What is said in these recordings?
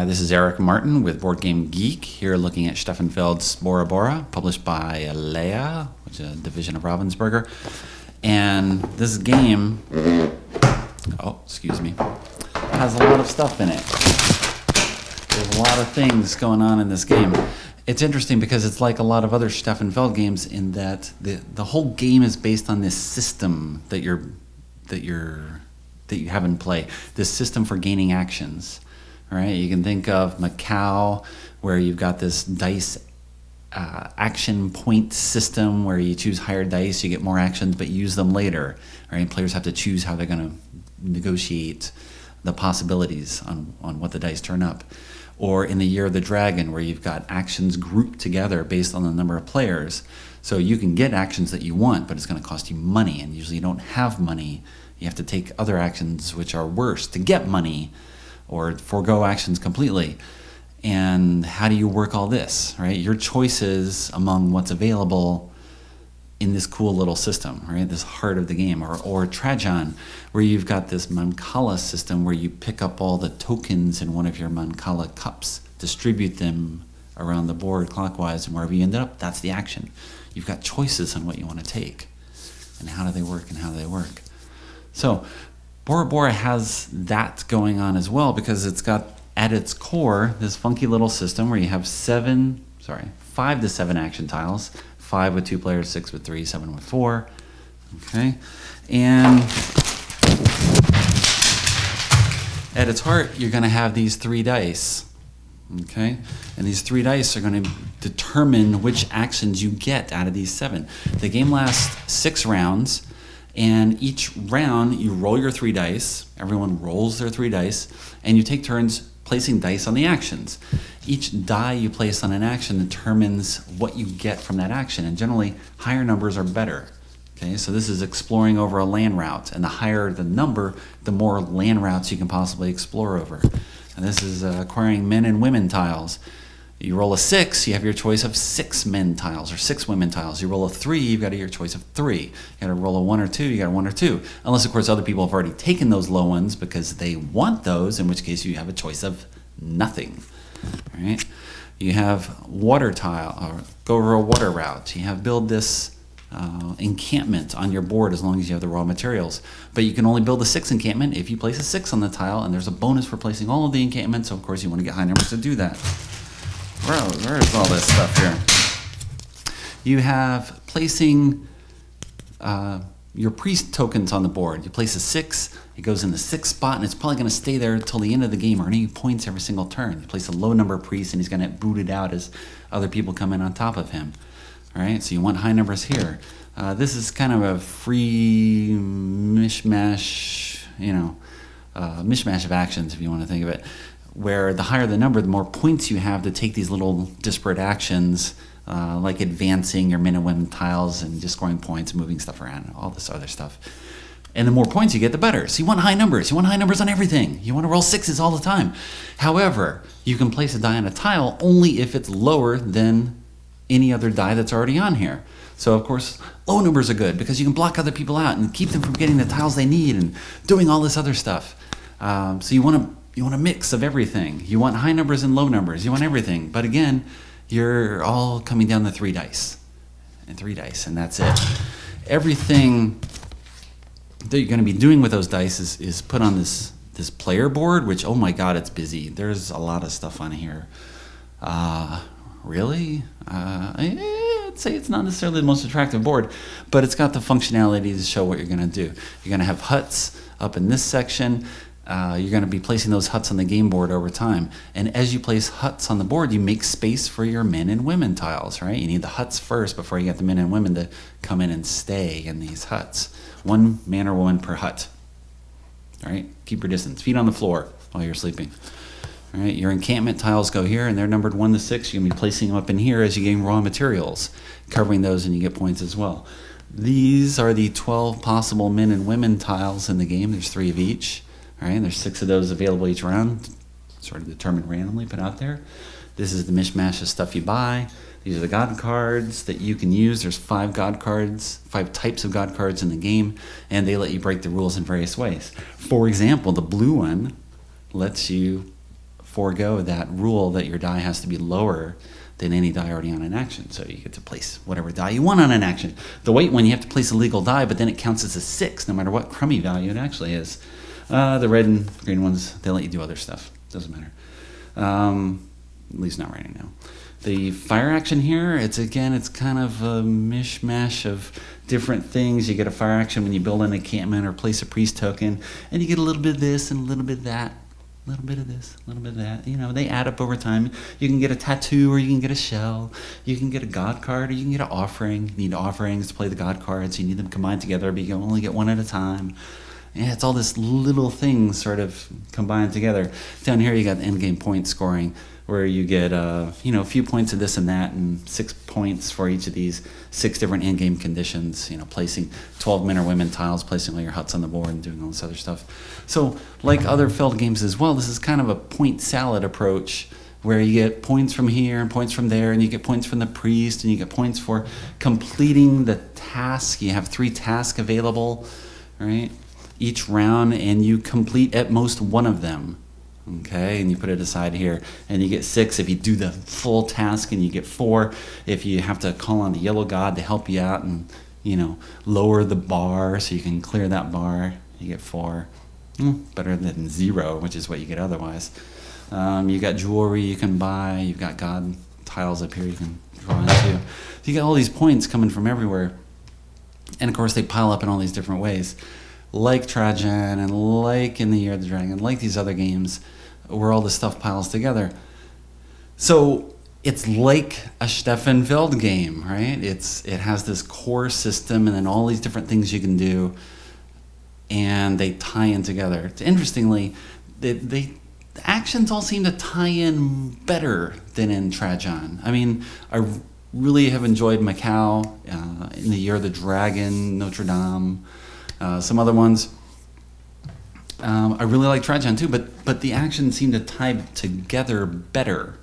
This is Eric Martin with Board Game Geek, here looking at Stefan Feld's Bora, published by Leia, which is a division of Ravensburger. And this game, has a lot of stuff in it. There's a lot of things going on in this game. It's interesting because it's like a lot of other Stefan Feld games in that the whole game is based on this system that you have in play. This system for gaining actions. All right, you can think of Macau, where you've got this dice action point system where you choose higher dice, you get more actions, but use them later. Right, players have to choose how they're going to negotiate the possibilities on what the dice turn up. Or in the Year of the Dragon, where you've got actions grouped together based on the number of players. So you can get actions that you want, but it's going to cost you money, and usually you don't have money. You have to take other actions which are worse to get money, or forego actions completely. And how do you work all this, right? Your choices among what's available in this cool little system, right? This heart of the game. Or Trajan, where you've got this Mancala system where you pick up all the tokens in one of your Mancala cups, distribute them around the board clockwise, and wherever you end up, that's the action. You've got choices on what you want to take, and how do they work and how do they work. So Bora has that going on as well, because it's got at its core this funky little system where you have 5 to 7 action tiles, 5 with 2 players, 6 with 3, 7 with 4. Okay, and at its heart, you're going to have these 3 dice. Okay, and these 3 dice are going to determine which actions you get out of these 7. The game lasts 6 rounds. And each round, you roll your 3 dice. Everyone rolls their 3 dice, and you take turns placing dice on the actions. Each die you place on an action determines what you get from that action, and generally, higher numbers are better. Okay, so this is exploring over a land route, and the higher the number, the more land routes you can possibly explore over. And this is acquiring men and women tiles. You roll a 6, you have your choice of 6 men tiles or 6 women tiles. You roll a 3, you've got your choice of 3. You got to roll a 1 or 2, you got a 1 or 2. Unless, of course, other people have already taken those low ones because they want those, in which case you have a choice of nothing. All right? You have water tile, or go over a water route. You have build this encampment on your board as long as you have the raw materials. But you can only build a 6 encampment if you place a 6 on the tile, and there's a bonus for placing all of the encampments, so of course you want to get high numbers to do that. Where's all this stuff here? You have placing your priest tokens on the board. You place a 6, it goes in the 6th spot, and it's probably going to stay there until the end of the game, earning points every single turn. You place a low number of priests, and he's going to get booted out as other people come in on top of him. All right, so you want high numbers here. This is kind of a free mishmash, mishmash of actions, if you want to think of it, where the higher the number, the more points you have to take these little disparate actions, like advancing your men and women tiles and just scoring points, moving stuff around, all this other stuff. And the more points you get, the better. So you want high numbers. You want high numbers on everything. You want to roll 6s all the time. However, you can place a die on a tile only if it's lower than any other die that's already on here. So, of course, low numbers are good because you can block other people out and keep them from getting the tiles they need and doing all this other stuff. So you want a mix of everything. You want high numbers and low numbers. You want everything. But again, you're all coming down to 3 dice. And 3 dice, and that's it. Everything that you're going to be doing with those dice is put on this player board, which, oh my god, it's busy. There's a lot of stuff on here. Really? I'd say it's not necessarily the most attractive board, but it's got the functionality to show what you're going to do. You're going to have huts up in this section. You're going to be placing those huts on the game board over time. And as you place huts on the board, you make space for your men and women tiles, right? You need the huts first before you get the men and women to come in and stay in these huts. 1 man or woman per hut. All right? Keep your distance. Feet on the floor while you're sleeping. All right? Your encampment tiles go here, and they're numbered 1 to 6. You're going to be placing them up in here as you gain raw materials, covering those, and you get points as well. These are the 12 possible men and women tiles in the game. There's 3 of each. All right, there's 6 of those available each round, sort of determined randomly, put out there. This is the mishmash of stuff you buy. These are the god cards that you can use. There's 5 god cards, 5 types of god cards in the game, and they let you break the rules in various ways. For example, the blue one lets you forego that rule that your die has to be lower than any die already on an action. So you get to place whatever die you want on an action. The white one, you have to place a legal die, but then it counts as a 6, no matter what crummy value it actually is. The red and green ones, they let you do other stuff. Doesn't matter. At least not right now. The fire action here, it's kind of a mishmash of different things. You get a fire action when you build an encampment or place a priest token, and you get a little bit of this and a little bit of that. A little bit of this, a little bit of that. You know, they add up over time. You can get a tattoo, or you can get a shell. You can get a god card, or you can get an offering. You need offerings to play the god cards. You need them combined together, but you can only get one at a time. Yeah, it's all this little things sort of combined together. Down here, you got the end game point scoring, where you get a few points of this and that, and 6 points for each of these 6 different end game conditions. You know, placing 12 men or women tiles, placing all your huts on the board, and doing all this other stuff. So, like other Feld games as well, this is kind of a point salad approach, where you get points from here and points from there, and you get points from the priest, and you get points for completing the task. You have 3 tasks available, right, each round, and you complete at most one of them. Okay, and you put it aside here, and you get 6 if you do the full task, and you get 4 if you have to call on the yellow god to help you out and, lower the bar so you can clear that bar. You get 4. Better than 0, which is what you get otherwise. You got jewelry you can buy. You've got god tiles up here you can draw into. So you got all these points coming from everywhere, and of course they pile up in all these different ways. Like Trajan and like in the Year of the Dragon, like these other games where all this stuff piles together. So it's like a Stefan Feld game, right? It has this core system and then all these different things you can do, and they tie in together. Interestingly, the actions all seem to tie in better than in Trajan. I mean, I really have enjoyed Macau, in the Year of the Dragon, Notre Dame, some other ones. I really like Trajan too, but the actions seem to tie together better,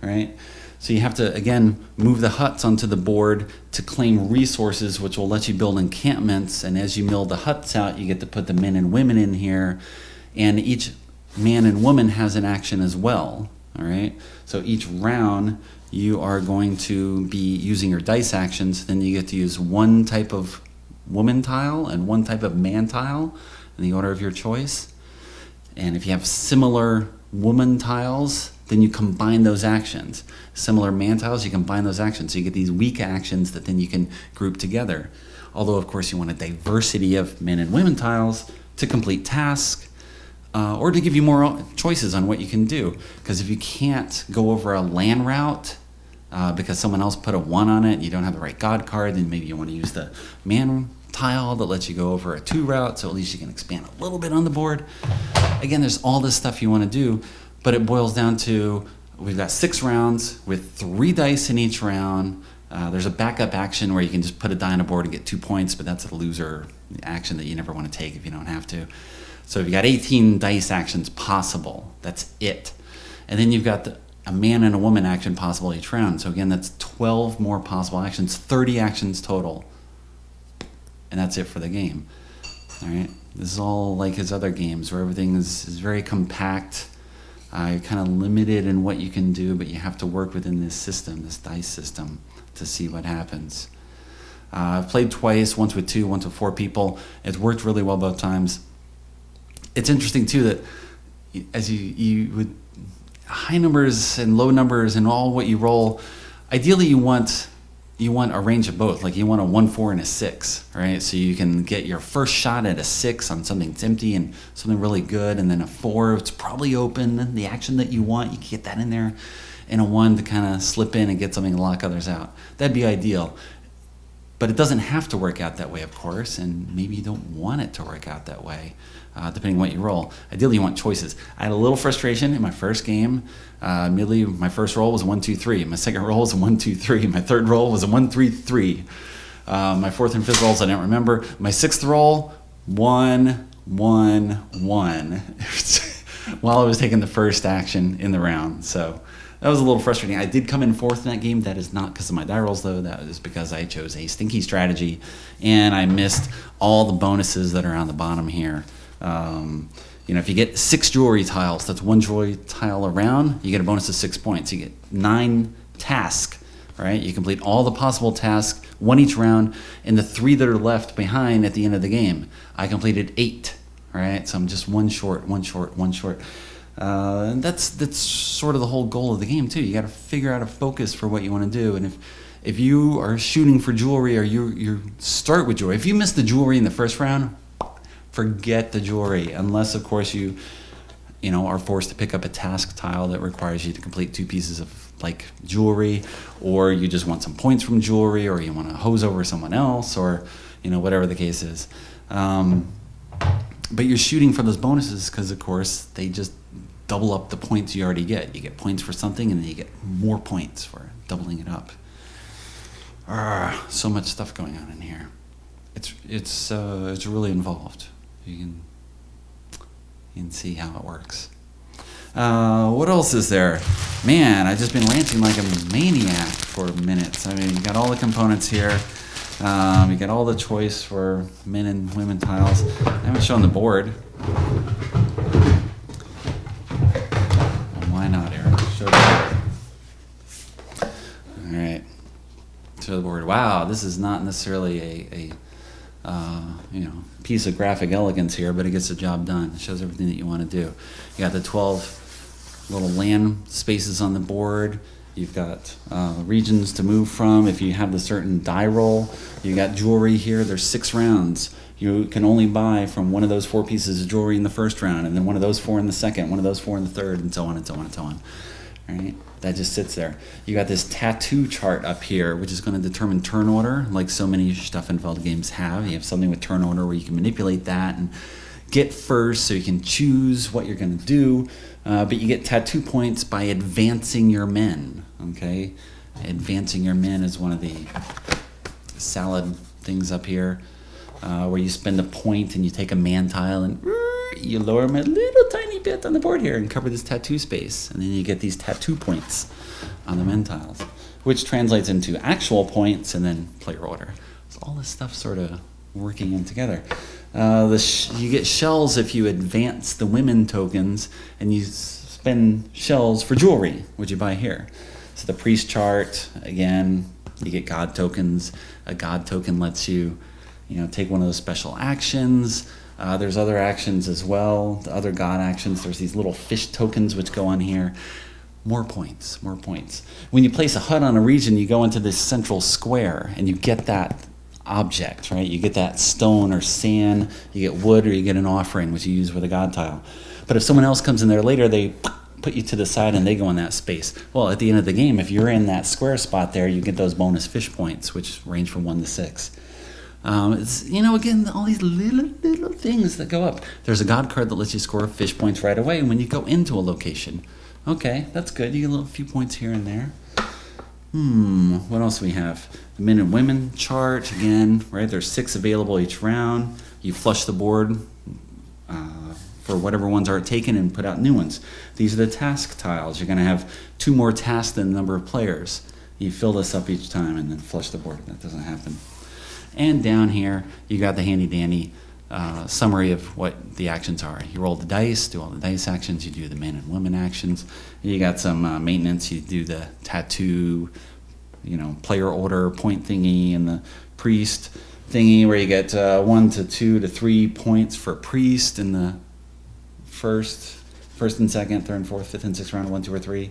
right? So you have to, again, move the huts onto the board to claim resources, which will let you build encampments. And as you mill the huts out, you get to put the men and women in here. And each man and woman has an action as well, all right? So each round, you are going to be using your dice actions. Then you get to use one type of woman tile and one type of man tile in the order of your choice. And if you have similar woman tiles, then you combine those actions. Similar man tiles, you combine those actions. So you get these weak actions that then you can group together. Although, of course, you want a diversity of men and women tiles to complete tasks, or to give you more choices on what you can do. Because if you can't go over a land route because someone else put a 1 on it and you don't have the right god card, then maybe you want to use the man tile that lets you go over a 2 route, so at least you can expand a little bit on the board. Again, there's all this stuff you want to do, but it boils down to, we've got 6 rounds with 3 dice in each round. There's a backup action where you can just put a die on a board and get 2 points, but that's a loser action that you never want to take if you don't have to. So you've got 18 dice actions possible. That's it. And then you've got a man and a woman action possible each round. So again, that's 12 more possible actions, 30 actions total. And that's it for the game. All right. This is all like his other games where everything is very compact. You're kind of limited in what you can do, but you have to work within this system, this dice system, to see what happens. I've played twice, once with 2, once with 4 people. It's worked really well both times. It's interesting too that as you would high numbers and low numbers and all what you roll, ideally you want a range of both. Like you want a 1, 4, and a 6, right? So you can get your first shot at a 6 on something that's empty and something really good, and then a 4, it's probably open, the action that you want, you can get that in there, and a 1 to kind of slip in and get something to lock others out. That'd be ideal. But it doesn't have to work out that way, of course, and maybe you don't want it to work out that way, depending on what you roll. Ideally, you want choices. I had a little frustration in my first game. Immediately, my first roll was a 1, 2, 3. My second roll was a 1, 2, 3. My third roll was a 1, 3, 3. My fourth and fifth rolls, I didn't remember. My sixth roll, 1, 1, 1, while I was taking the first action in the round. So that was a little frustrating. I did come in fourth in that game. That is not because of my die rolls, though. That is because I chose a stinky strategy, and I missed all the bonuses that are on the bottom here. You know, if you get 6 jewelry tiles, that's 1 jewelry tile around, you get a bonus of 6 points. You get 9 tasks, right? You complete all the possible tasks, 1 each round, and the 3 that are left behind at the end of the game. I completed 8, right? So I'm just 1 short, 1 short, 1 short. And that's sort of the whole goal of the game too. You got to figure out a focus for what you want to do. And if you are shooting for jewelry, or you start with jewelry, if you miss the jewelry in the first round, forget the jewelry, unless of course you are forced to pick up a task tile that requires you to complete 2 pieces of like jewelry, or you just want some points from jewelry, or you want to hose over someone else, or whatever the case is. But you're shooting for those bonuses because of course they just double up the points you already get. You get points for something, and then you get more points for doubling it up. So much stuff going on in here. It's really involved. You can see how it works. What else is there? Man, I've just been ranting like a maniac for minutes. I mean, you got all the components here. You got all the choice for men and women tiles. I haven't shown the board. Well, why not, Eric? Show the board. All right. Show the board. Wow, this is not necessarily a piece of graphic elegance here, but it gets the job done. It shows everything that you want to do. You got the 12 little land spaces on the board. You've got regions to move from if you have the certain die roll. You got jewelry here. There's 6 rounds. You can only buy from one of those 4 pieces of jewelry in the first round, and then one of those 4 in the second, one of those 4 in the third, and so on and so on and so on. All right? That just sits there. You got this tattoo chart up here, which is going to determine turn order, like so many Steffenfeld games have. You have something with turn order where you can manipulate that and get first, so you can choose what you're going to do. But you get tattoo points by advancing your men. Okay, advancing your men is one of the salad things up here, where you spend a point and you take a man tile and you lower them a little tiny bit on the board here and cover this tattoo space, and then you get these tattoo points on the men tiles, which translates into actual points and then player order. So all this stuff sort of working in together. You get shells if you advance the women tokens, and you spend shells for jewelry, which you buy here. So the priest chart, again, you get god tokens. A god token lets you, take one of those special actions. There's other actions as well, the other god actions. There's these little fish tokens which go on here. More points, more points. When you place a hut on a region, you go into this central square, and you get that object, right? You get that stone or sand, you get wood, or you get an offering, which you use with a god tile. But if someone else comes in there later, they put you to the side and they go in that space. Well, at the end of the game, if you're in that square spot there, you get those bonus fish points, which range from 1 to 6. It's, again, all these little things that go up. There's a god card that lets you score fish points right away when you go into a location. Okay, that's good. You get a few points here and there. What else do we have? The men and women chart, again, right? There's 6 available each round. You flush the board for whatever ones aren't taken and put out new ones. These are the task tiles. You're going to have 2 more tasks than the number of players. You fill this up each time and then flush the board. That doesn't happen. And down here, you got the handy-dandy summary of what the actions are. You roll the dice, do all the dice actions. You do the men and women actions. You got some maintenance. You do the tattoo, player order point thingy, and the priest thingy where you get 1 to 2 to 3 points for priest in the first and second, third and fourth, fifth and sixth round, 1, 2, or 3.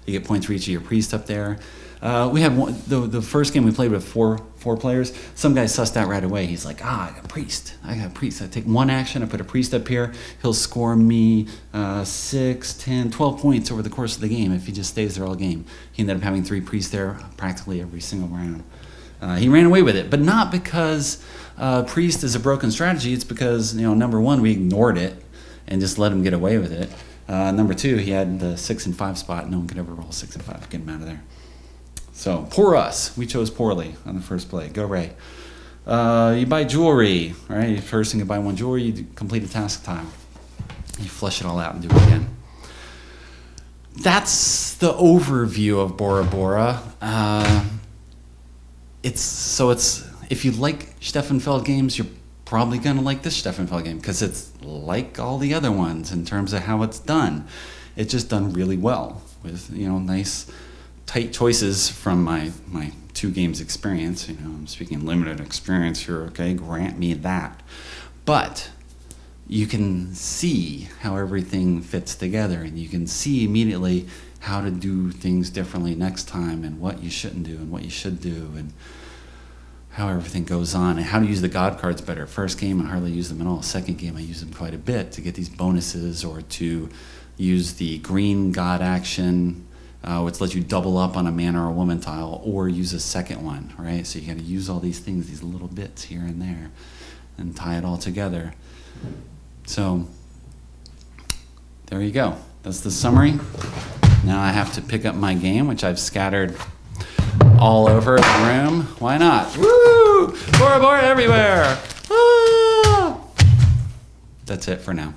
You get points for each of your priests up there. We have the first game we played with four players. Some guy sussed out right away. He's like, I got priest. I take 1 action. I put a priest up here. He'll score me 6, 10, 12 points over the course of the game if he just stays there all game. He ended up having 3 priests there practically every single round. He ran away with it, but not because priest is a broken strategy. It's because, number 1, we ignored it and just let him get away with it. Number 2, he had the 6 and 5 spot. No one could ever roll 6 and 5. Get him out of there. So, poor us. We chose poorly on the first play. Go Ray. You buy jewelry, right? First thing you buy 1 jewelry, you complete a task tile. You flush it all out and do it again. That's the overview of Bora Bora. If you like Steffenfeld games, you're probably going to like this Steffenfeld game because it's like all the other ones in terms of how it's done. It's just done really well with, you know, nice tight choices from my 2 games experience. You know, I'm speaking limited experience here, okay? Grant me that. But you can see how everything fits together, and you can see immediately how to do things differently next time, and what you shouldn't do and what you should do, and how everything goes on, and how to use the God cards better. First game, I hardly use them at all. Second game, I use them quite a bit to get these bonuses, or to use the green God action, which lets you double up on a man or a woman tile, or use a second one, right? So you got to use all these things, these little bits here and there, and tie it all together. So there you go. That's the summary. Now I have to pick up my game, which I've scattered all over the room. Why not? Woo! Bora Bora everywhere! Ah! That's it for now.